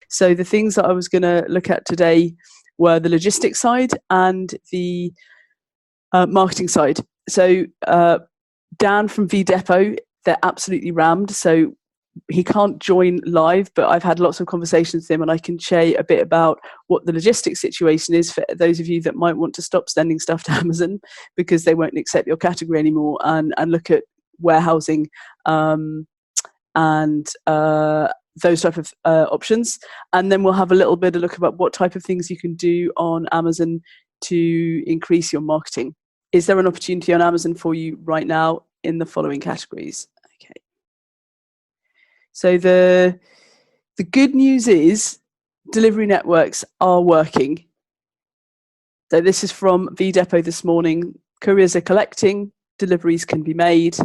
So the things that I was going to look at today were the logistics side and the marketing side. So Dan from VDepot, they're absolutely rammed. So he can't join live, but I've had lots of conversations with him, and I can share a bit about what the logistics situation is for those of you that might want to stop sending stuff to Amazon because they won't accept your category anymore, and look at warehousing and those type of options. And then we'll have a little bit of look about what type of things you can do on Amazon to increase your marketing. Is there an opportunity on Amazon for you right now in the following categories? Okay. So the good news is delivery networks are working. So this is from VDepot this morning. Couriers are collecting, deliveries can be made.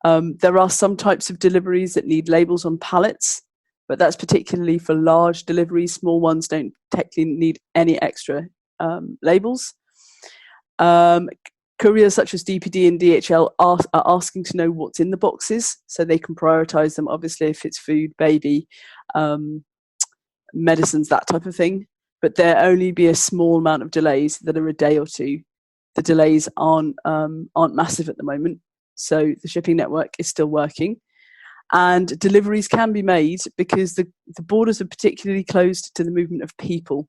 There are some types of deliveries that need labels on pallets, but that's particularly for large deliveries. Small ones don't technically need any extra labels. Couriers such as DPD and DHL are asking to know what's in the boxes so they can prioritize them, obviously, if it's food, baby, medicines, that type of thing. But there only be a small amount of delays that are a day or two. The delays aren't massive at the moment, so the shipping network is still working. And deliveries can be made because the borders are particularly closed to the movement of people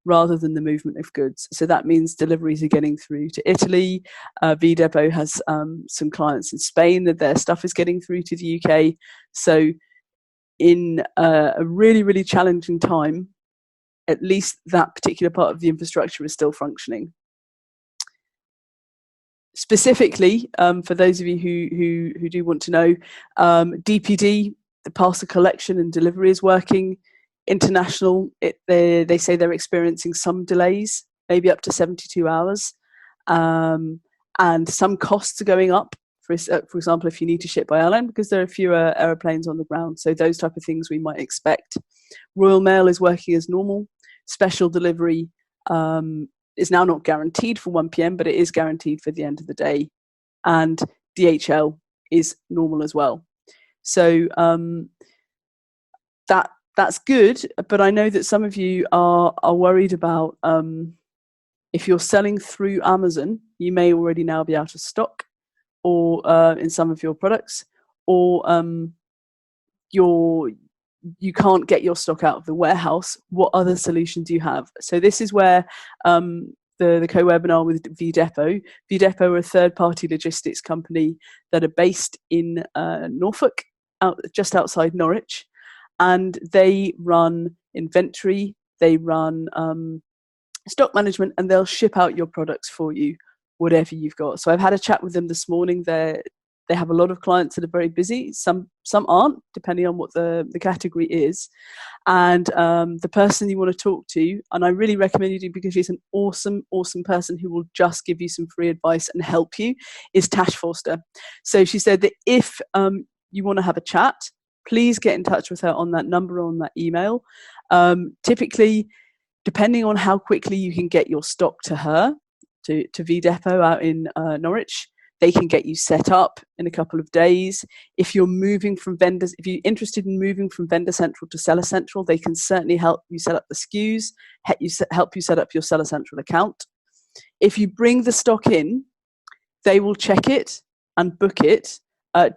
rather than the movement of goods. So that means deliveries are getting through to Italy. VDepot has some clients in Spain that their stuff is getting through to the UK. So in a really, really challenging time, at least that particular part of the infrastructure is still functioning. Specifically, for those of you who do want to know, DPD, the parcel collection and delivery, is working. International, they say they're experiencing some delays, maybe up to 72 hours, and some costs are going up. For example, if you need to ship by airline, because there are fewer aeroplanes on the ground. So those type of things we might expect. Royal Mail is working as normal. Special delivery is now not guaranteed for 1 p.m, but it is guaranteed for the end of the day. And DHL is normal as well. So that's good, but I know that some of you are worried about if you're selling through Amazon, you may already now be out of stock, or in some of your products, or you can't get your stock out of the warehouse. What other solution do you have? So this is where the co-webinar with VDepot. VDepot are a third-party logistics company that are based in Norfolk, just outside Norwich. And they run inventory, they run stock management, and they'll ship out your products for you, whatever you've got. So I've had a chat with them this morning. They have a lot of clients that are very busy. Some aren't, depending on what the category is. And the person you want to talk to, and I really recommend you do because she's an awesome, awesome person who will just give you some free advice and help you, is Tash Forster. So she said that if you want to have a chat, please get in touch with her on that number or on that email. Typically, depending on how quickly you can get your stock to her, to VDepot out in Norwich, they can get you set up in a couple of days. If you're moving from vendors, if you're interested in moving from Vendor Central to Seller Central, they can certainly help you set up the SKUs, help you set up your Seller Central account. If you bring the stock in, they will check it and book it.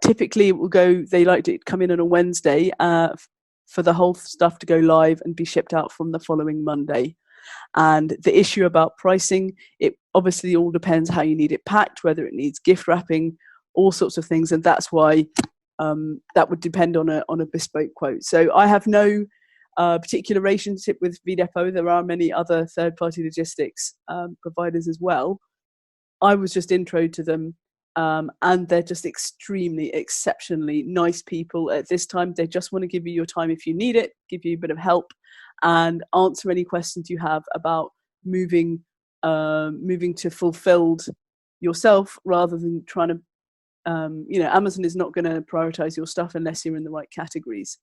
Typically, it will go. They like to come in on a Wednesday for the whole stuff to go live and be shipped out from the following Monday. And the issue about pricing, it obviously all depends how you need it packed, whether it needs gift wrapping, all sorts of things, and that's why that would depend on a bespoke quote. So I have no particular relationship with VDepot. There are many other third-party logistics providers as well. I was just intro to them. And they're just exceptionally nice people at this time. They just want to give you your time if you need it, give you a bit of help, and answer any questions you have about moving to fulfilled yourself rather than trying to, Amazon is not going to prioritize your stuff unless you're in the right categories.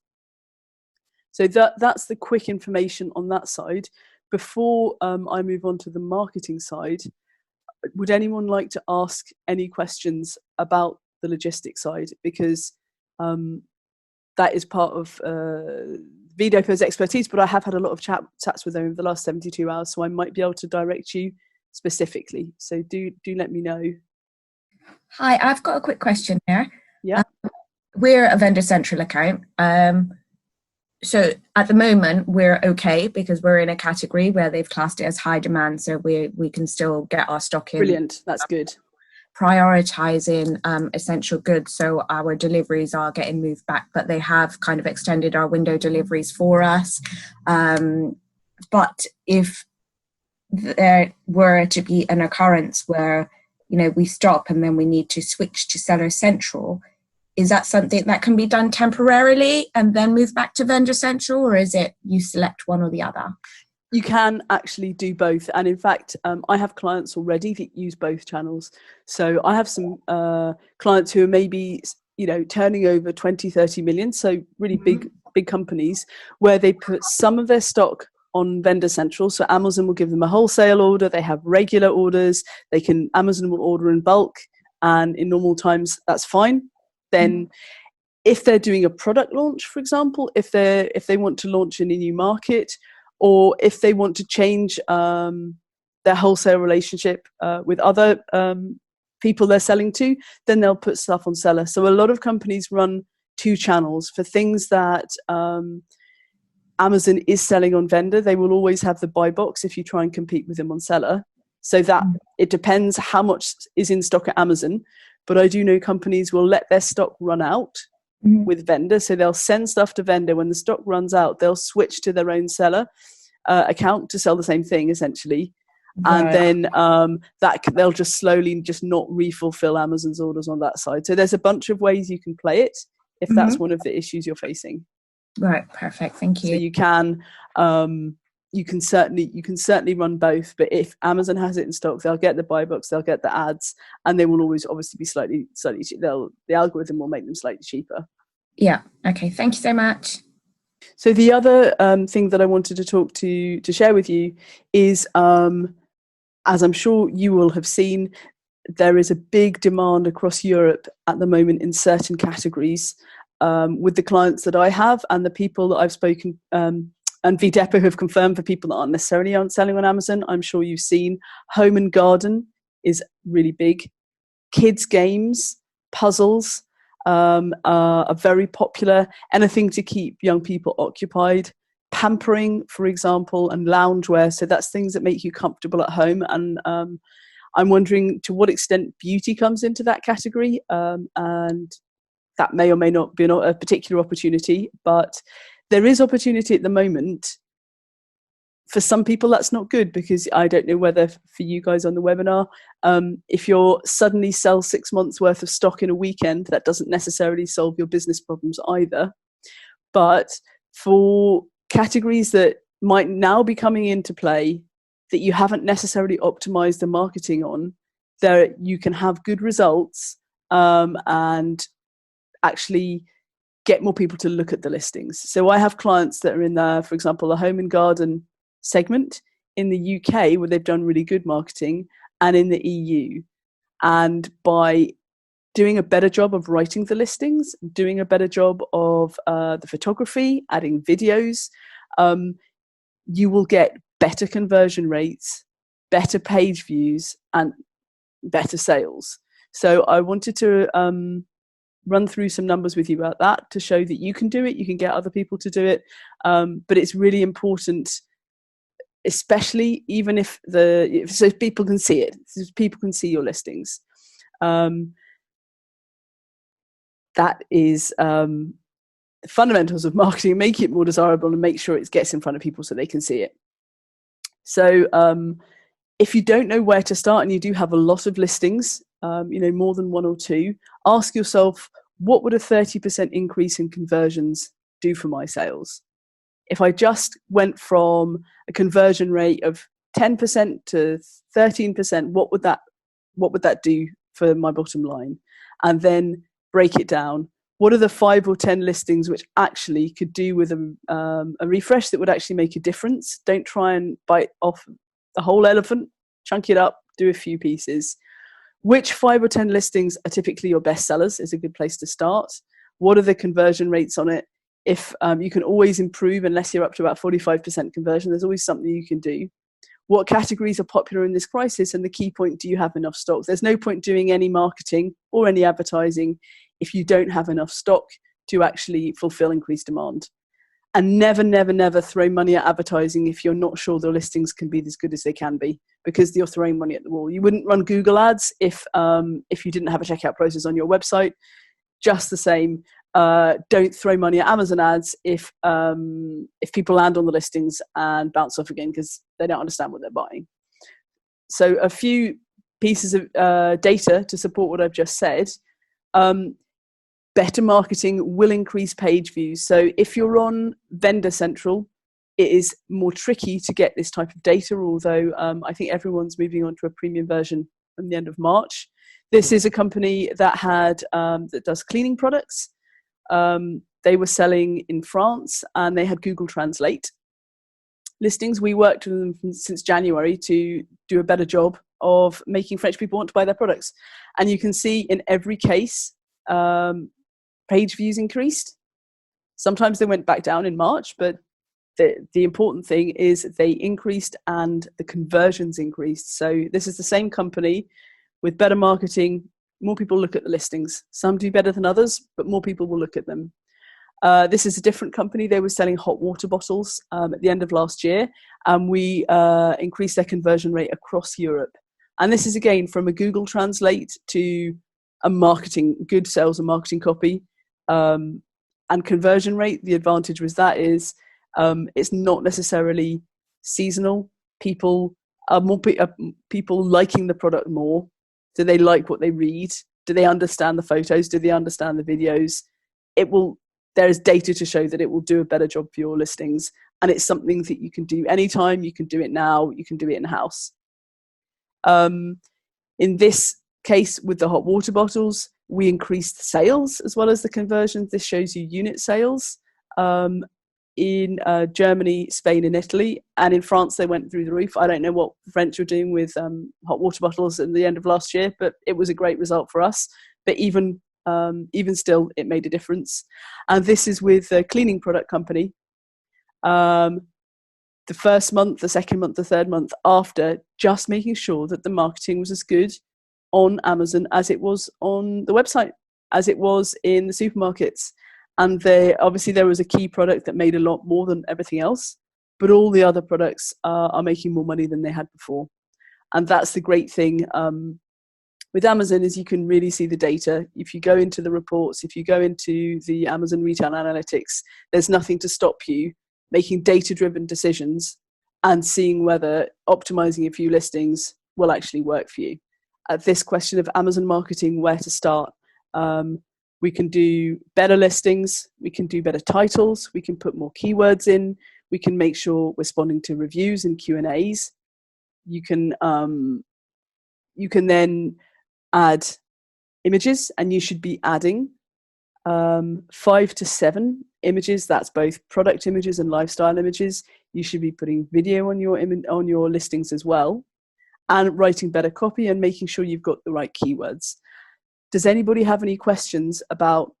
So that's the quick information on that side. Before I move on to the marketing side, would anyone like to ask any questions about the logistics side? Because that is part of VDepot's expertise, but I have had a lot of chats with them over the last 72 hours, so I might be able to direct you specifically. So do let me know. Hi, I've got a quick question here. Yeah. We're a vendor central account. So at the moment we're okay because we're in a category where they've classed it as high demand, so we can still get our stock in. Brilliant, that's good. Prioritizing essential goods, so our deliveries are getting moved back, but they have kind of extended our window deliveries for us. But if there were to be an occurrence where, you know, we stop and then we need to switch to seller central, is that something that can be done temporarily and then move back to vendor central, or is it you select one or the other? You can actually do both, and in fact I have clients already that use both channels. So I have some clients who are maybe, you know, turning over 20-30 million, so really big companies, where they put some of their stock on vendor central. So Amazon will give them a wholesale order, they have regular orders, Amazon will order in bulk, and in normal times that's fine. Then if they're doing a product launch, for example, if they want to launch in a new market, or if they want to change their wholesale relationship with other people they're selling to, then they'll put stuff on seller. So a lot of companies run two channels. For things that Amazon is selling on vendor, they will always have the buy box if you try and compete with them on seller. So that it depends how much is in stock at Amazon. But I do know companies will let their stock run out with vendor. So they'll send stuff to vendor. When the stock runs out, they'll switch to their own seller account to sell the same thing, essentially. Right. And then they'll just slowly just not refulfill Amazon's orders on that side. So there's a bunch of ways you can play it if that's one of the issues you're facing. Right, perfect. Thank you. So you can certainly run both, but if Amazon has it in stock, they'll get the buy box, they'll get the ads, and they will always obviously be slightly the algorithm will make them slightly cheaper. Yeah. Okay. Thank you so much. So the other thing that I wanted to share with you is, as I'm sure you will have seen, there is a big demand across Europe at the moment in certain categories. With the clients that I have and the people that I've spoken and VDepot have confirmed, for people that aren't necessarily selling on Amazon, I'm sure you've seen home and garden is really big. Kids games, puzzles are very popular. Anything to keep young people occupied. Pampering, for example, and loungewear. So that's things that make you comfortable at home. And I'm wondering to what extent beauty comes into that category. And that may or may not be a particular opportunity, but there is opportunity at the moment. For some people, that's not good, because I don't know whether for you guys on the webinar, if you're suddenly sell 6 months worth of stock in a weekend, that doesn't necessarily solve your business problems either. But for categories that might now be coming into play that you haven't necessarily optimized the marketing on, there you can have good results and actually get more people to look at the listings. So I have clients that are in the, for example, the home and garden segment in the UK, where they've done really good marketing, and in the EU. And by doing a better job of writing the listings, doing a better job of the photography, adding videos, you will get better conversion rates, better page views, and better sales. So I wanted to run through some numbers with you about that to show that you can do it, you can get other people to do it, but it's really important, especially even if so people can see it, so people can see your listings. That is the fundamentals of marketing. Make it more desirable and make sure it gets in front of people so they can see it. So if you don't know where to start and you do have a lot of listings, more than one or two, ask yourself, what would a 30% increase in conversions do for my sales? If I just went from a conversion rate of 10% to 13%, what would that do for my bottom line? And then break it down. What are the 5 or 10 listings which actually could do with a refresh that would actually make a difference? Don't try and bite off the whole elephant. Chunk it up, do a few pieces. Which 5 or 10 listings are typically your best sellers is a good place to start. What are the conversion rates on it? If you can always improve, unless you're up to about 45% conversion, there's always something you can do. What categories are popular in this crisis? And the key point, do you have enough stock? There's no point doing any marketing or any advertising if you don't have enough stock to actually fulfill increased demand. And never, never, never throw money at advertising if you're not sure the listings can be as good as they can be, because you're throwing money at the wall. You wouldn't run Google ads if you didn't have a checkout process on your website. Just the same, don't throw money at Amazon ads if people land on the listings and bounce off again because they don't understand what they're buying. So a few pieces of data to support what I've just said. Better marketing will increase page views. So if you're on Vendor Central, it is more tricky to get this type of data, although I think everyone's moving on to a premium version from the end of March. This is a company that that does cleaning products. They were selling in France and they had Google Translate listings. We worked with them since January to do a better job of making French people want to buy their products. And you can see in every case, page views increased. Sometimes they went back down in March, but the important thing is they increased and the conversions increased. So this is the same company with better marketing. More people look at the listings. Some do better than others, but more people will look at them. This is a different company. They were selling hot water bottles at the end of last year, and we increased their conversion rate across Europe. And this is, again, from a Google Translate to a good sales and marketing copy. And conversion rate, the advantage was that is it's not necessarily seasonal. People are people liking the product more. Do they like what they read? Do they understand the photos? Do they understand the videos? There's data to show that it will do a better job for your listings. And it's something that you can do anytime. You can do it now. You can do it in-house. In this case, with the hot water bottles, we increased sales as well as the conversions. This shows you unit sales in Germany, Spain, and Italy. And in France, they went through the roof. I don't know what French were doing with hot water bottles at the end of last year, but it was a great result for us. But even still, it made a difference. And this is with a cleaning product company. The first month, the second month, the third month after, just making sure that the marketing was as good on Amazon as it was on the website, as it was in the supermarkets. And obviously there was a key product that made a lot more than everything else, but all the other products are making more money than they had before. And that's the great thing with Amazon, is you can really see the data. If you go into the reports, if you go into the Amazon Retail Analytics, there's nothing to stop you making data-driven decisions and seeing whether optimizing a few listings will actually work for you. At this question of Amazon marketing, where to start, we can do better listings, we can do better titles, we can put more keywords in, we can make sure we're responding to reviews and Q&As. You can then add images, and you should be adding 5 to 7 images. That's both product images and lifestyle images. You should be putting video on your listings as well, and writing better copy and making sure you've got the right keywords. Does anybody have any questions about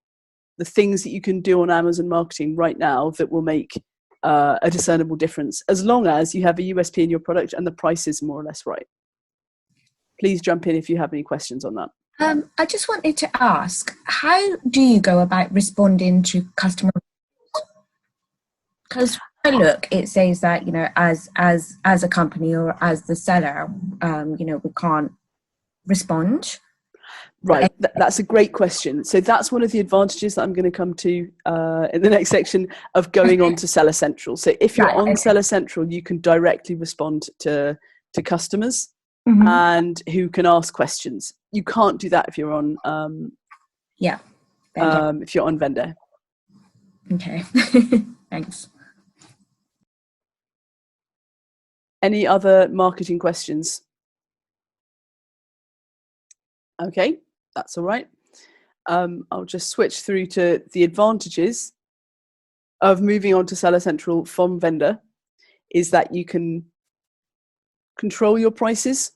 the things that you can do on Amazon marketing right now that will make a discernible difference, as long as you have a USP in your product and the price is more or less right? Please jump in if you have any questions on that. I just wanted to ask, how do you go about responding to customer? Because when I look, it says that, as a company or as the seller, we can't respond. Right, that's a great question. So that's one of the advantages that I'm going to come to in the next section of going on to Seller Central. So if you're on Seller Central, you can directly respond to customers and who can ask questions. You can't do that if you're on if you're on Vendor. Okay, thanks. Any other marketing questions? Okay, that's all right. I'll just switch through to the advantages of moving on to Seller Central from Vendor. Is that you can control your prices,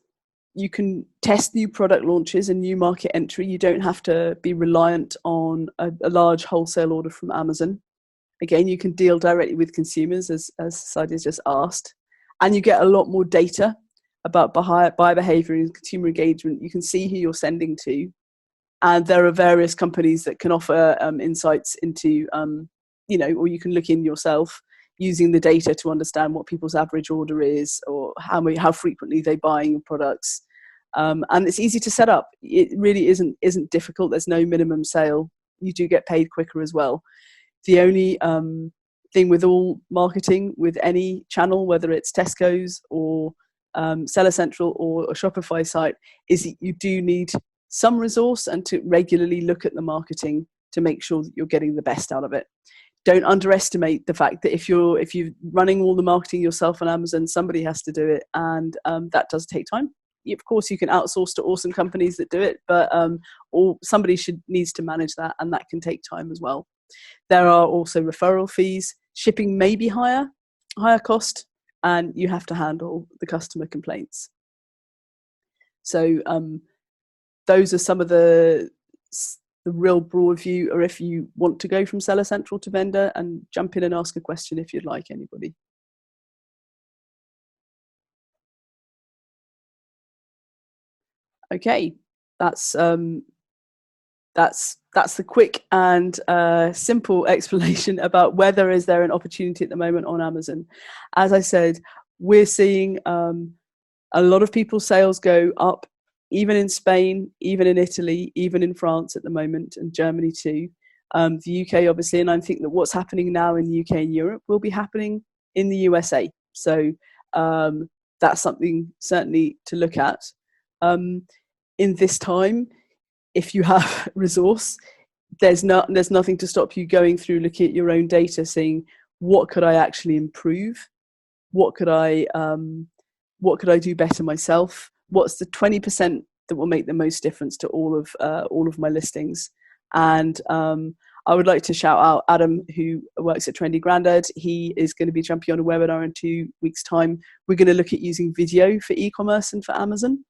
you can test new product launches and new market entry. You don't have to be reliant on a large wholesale order from Amazon. Again, you can deal directly with consumers, as Sadia's just asked, and you get a lot more data about buyer behavior and consumer engagement. You can see who you're sending to, and there are various companies that can offer insights into, or you can look in yourself using the data to understand what people's average order is, or how frequently they're buying your products. And it's easy to set up. It really isn't difficult. There's no minimum sale. You do get paid quicker as well. The only thing with all marketing, with any channel, whether it's Tesco's or Seller Central or a Shopify site, is that you do need some resource and to regularly look at the marketing to make sure that you're getting the best out of it. Don't underestimate the fact that if you're running all the marketing yourself on Amazon, somebody has to do it, and that does take time. Of course, you can outsource to awesome companies that do it, but or somebody needs to manage that, and that can take time as well. There are also referral fees. Shipping may be higher cost, and you have to handle the customer complaints. So those are some of the real broad view, or if you want to go from Seller Central to vendor, and jump in and ask a question if you'd like, anybody. Okay, that's the quick and simple explanation about whether is there an opportunity at the moment on Amazon. As I said, we're seeing a lot of people's sales go up, even in Spain, even in Italy, even in France at the moment, and Germany too. The UK, obviously, and I think that what's happening now in the UK and Europe will be happening in the USA. So that's something certainly to look at. In this time, if you have resource, there's nothing to stop you going through, looking at your own data, saying, what could I actually improve? What could I do better myself? What's the 20% that will make the most difference to all of my listings? And I would like to shout out Adam, who works at Trendy Grandad. He is going to be jumping on a webinar in 2 weeks' time. We're going to look at using video for e-commerce and for Amazon,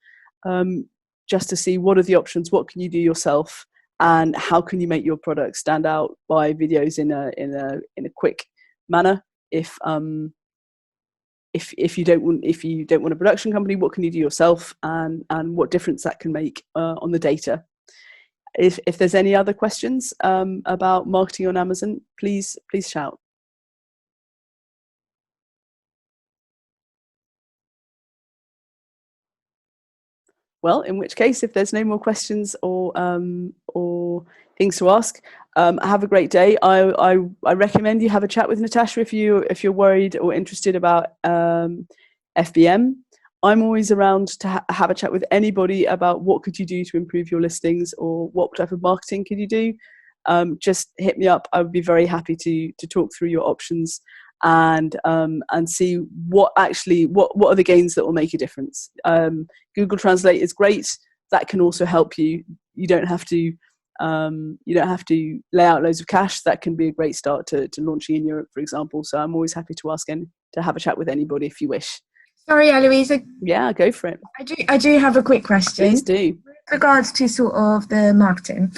just to see what are the options, what can you do yourself, and how can you make your product stand out by videos in a quick manner. If you don't want a production company, what can you do yourself, and what difference that can make on the data. If there's any other questions about marketing on Amazon, please shout. Well, in which case, if there's no more questions or things to ask, have a great day. I recommend you have a chat with Natasha if you're worried or interested about FBM. I'm always around to have a chat with anybody about what could you do to improve your listings, or what type of marketing could you do. Just hit me up. I would be very happy to talk through your options and see what are the gains that will make a difference. Google Translate is great. That can also help you. You don't have to lay out loads of cash. That can be a great start to launching in Europe, for example. So I'm always happy to have a chat with anybody if you wish. Sorry, Eloise. Yeah, go for it. I do have a quick question. Please do. With regards to sort of the marketing,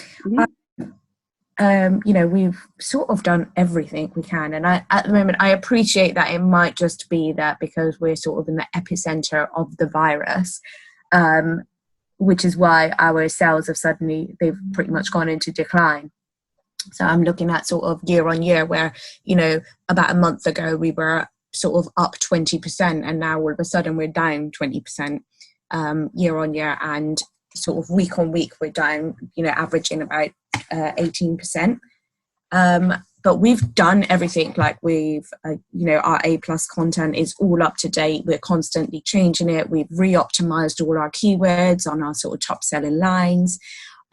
we've sort of done everything we can, and at the moment I appreciate that it might just be that because we're sort of in the epicenter of the virus, which is why our sales they've pretty much gone into decline. So I'm looking at sort of year on year, where about a month ago we were sort of up 20%, and now all of a sudden we're down 20% year on year, and sort of week on week we're down, averaging about 18%. But we've done everything. Like our A+ content is all up to date. We're constantly changing it. We've re-optimized all our keywords on our sort of top selling lines.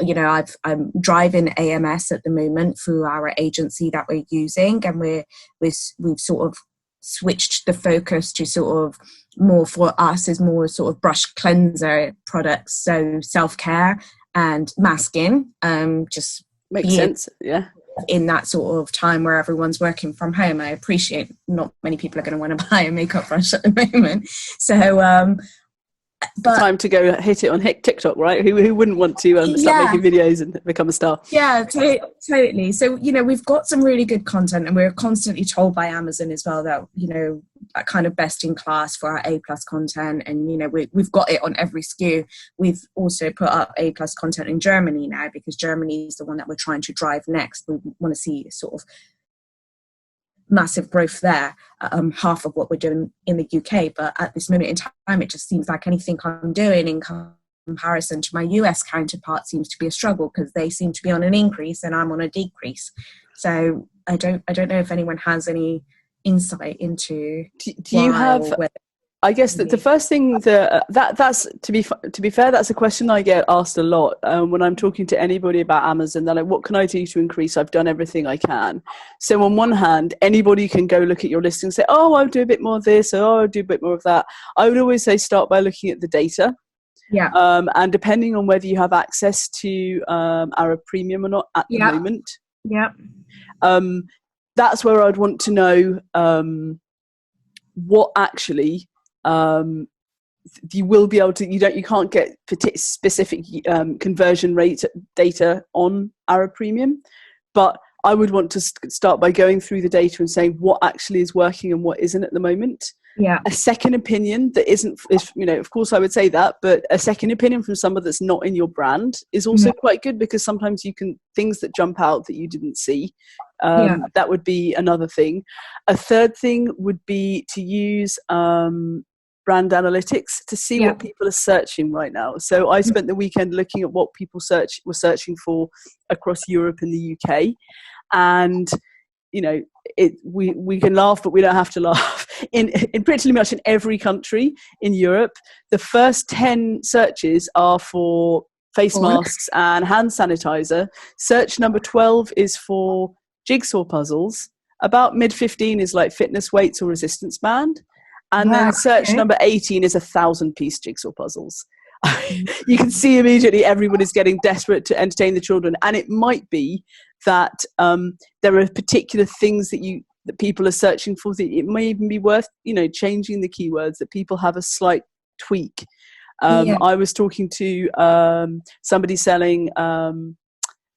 I'm driving AMS at the moment through our agency that we're using, and we've sort of switched the focus to sort of more, for us, is more sort of brush cleanser products. So self-care and masking, just makes sense. Yeah. In that sort of time where everyone's working from home, I appreciate not many people are going to want to buy a makeup brush at the moment. So but time to go hit it on TikTok, right? Who wouldn't want to start making videos and become a star? Yeah, totally. So, we've got some really good content, and we're constantly told by Amazon as well that, that kind of best in class for our A+ content. And, we've got it on every SKU. We've also put up A+ content in Germany now, because Germany is the one that we're trying to drive next. We want to see sort of massive growth there, half of what we're doing in the UK. But at this moment in time, it just seems like anything I'm doing in comparison to my US counterpart seems to be a struggle, because they seem to be on an increase and I'm on a decrease. So I don't know if anyone has any insight into. Do you have? I guess that the first thing that's to be fair, that's a question I get asked a lot when I'm talking to anybody about Amazon. They're like, "What can I do to increase? I've done everything I can." So on one hand, anybody can go look at your listing and say, "Oh, I'll do a bit more of this," or "Oh, I'll do a bit more of that." I would always say start by looking at the data. Yeah. And depending on whether you have access to Arab Premium or not at the moment. Yeah. That's where I'd want to know what actually you will be able to. You can't get specific conversion rate data on Arab Premium, but I would want to start by going through the data and saying what actually is working and what isn't at the moment. Yeah. A second opinion that isn't, of course I would say that, but a second opinion from someone that's not in your brand is also quite good, because sometimes you can, things that jump out that you didn't see. That would be another thing. A third thing would be to use brand analytics to see what people are searching right now. So I spent the weekend looking at what people were searching for across Europe and the UK. And we can laugh, but we don't have to laugh. In pretty much in every country in Europe, the first 10 searches are for face masks and hand sanitizer. Search number 12 is for jigsaw puzzles. About mid-15 is like fitness weights or resistance band. And then search number 18 is 1,000-piece jigsaw puzzles. You can see immediately everyone is getting desperate to entertain the children. And it might be that there are particular things that people are searching for, that it may even be worth, changing the keywords, that people have a slight tweak. I was talking to somebody selling,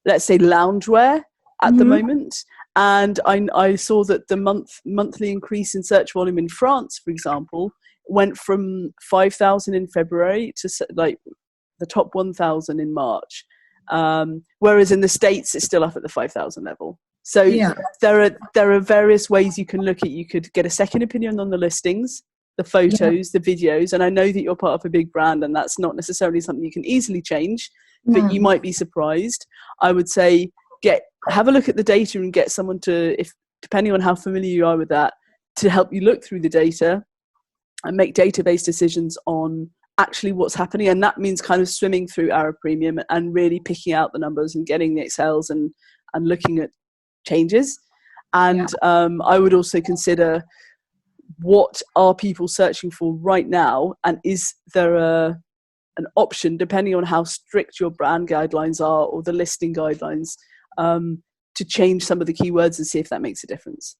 let's say, loungewear at the moment. And I saw that the monthly increase in search volume in France, for example, went from 5,000 in February to like the top 1,000 in March. Whereas in the States, it's still up at the 5,000 level. So there are various ways you can look at. You could get a second opinion on the listings, the photos, the videos. And I know that you're part of a big brand, and that's not necessarily something you can easily change, but you might be surprised. I would say have a look at the data and get someone to, depending on how familiar you are with that, to help you look through the data and make database decisions on actually what's happening. And that means kind of swimming through Arab Premium and really picking out the numbers and getting the Excels and looking at changes. And I would also consider, what are people searching for right now, and is there an option, depending on how strict your brand guidelines are or the listing guidelines, to change some of the keywords and see if that makes a difference.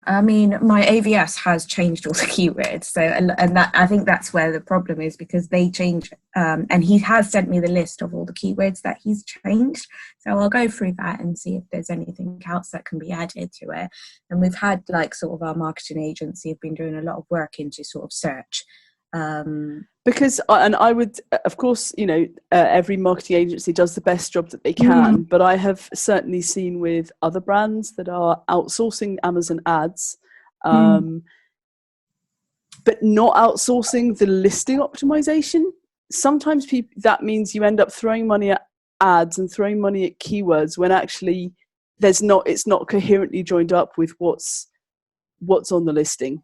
I mean, my AVS has changed all the keywords, so and that, I think that's where the problem is, because they change, and he has sent me the list of all the keywords that he's changed. So I'll go through that and see if there's anything else that can be added to it. And we've had sort of our marketing agency have been doing a lot of work into sort of search. Because, and I would, of course, every marketing agency does the best job that they can, but I have certainly seen with other brands that are outsourcing Amazon ads, but not outsourcing the listing optimization. Sometimes that means you end up throwing money at ads and throwing money at keywords when actually it's not coherently joined up with what's on the listing.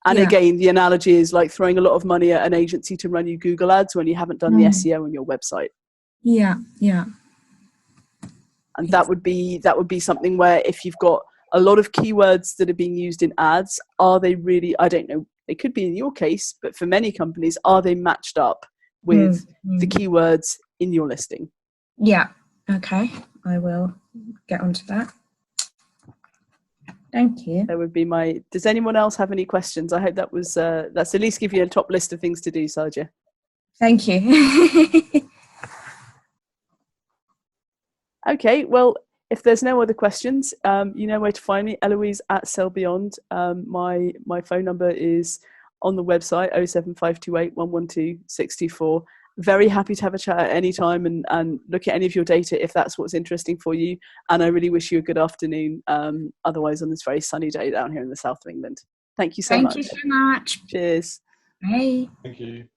And again, the analogy is like throwing a lot of money at an agency to run you Google ads when you haven't done the SEO on your website. And that would be something where, if you've got a lot of keywords that are being used in ads, are they really, I don't know, they could be in your case, but for many companies, are they matched up with the keywords in your listing? Okay, I will get onto that. Thank you. That would be does anyone else have any questions? I hope that's at least give you a top list of things to do, Saja. Thank you. Okay, well, if there's no other questions, you know where to find me, Eloise at Sell Beyond. My phone number is on the website, 07528 112 624. Very happy to have a chat at any time and look at any of your data if that's what's interesting for you. And I really wish you a good afternoon, otherwise on this very sunny day down here in the south of England. Thank you so much. Thank you so much. Cheers. Bye. Thank you.